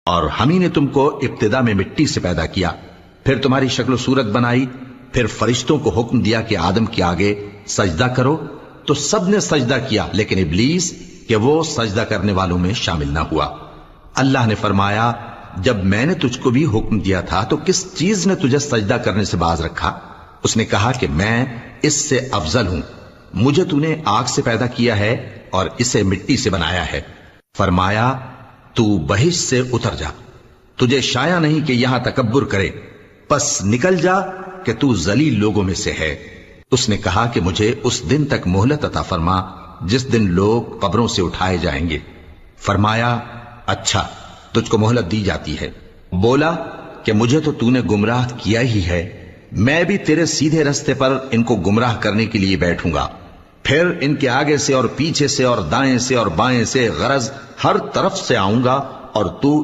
اور ہم ہی نے تم کو ابتدا میں مٹی سے پیدا کیا، پھر تمہاری شکل و صورت بنائی، پھر فرشتوں کو حکم دیا کہ آدم کے آگے سجدہ کرو، تو سب نے سجدہ کیا لیکن ابلیس کہ وہ سجدہ کرنے والوں میں شامل نہ ہوا۔ اللہ نے فرمایا جب میں نے تجھ کو بھی حکم دیا تھا تو کس چیز نے تجھے سجدہ کرنے سے باز رکھا؟ اس نے کہا کہ میں اس سے افضل ہوں، مجھے تو نے آگ سے پیدا کیا ہے اور اسے مٹی سے بنایا ہے۔ فرمایا تو بہشت سے اتر جا، تجھے شایع نہیں کہ یہاں تکبر کرے، پس نکل جا کہ تو ذلیل لوگوں میں سے ہے۔ اس نے کہا کہ مجھے اس دن تک مہلت عطا فرما جس دن لوگ قبروں سے اٹھائے جائیں گے۔ فرمایا اچھا، تجھ کو مہلت دی جاتی ہے۔ بولا کہ مجھے تو نے گمراہ کیا ہی ہے، میں بھی تیرے سیدھے رستے پر ان کو گمراہ کرنے کے لیے بیٹھوں گا، پھر ان کے آگے سے اور پیچھے سے اور دائیں سے اور بائیں سے غرض ہر طرف سے آؤں گا اور تو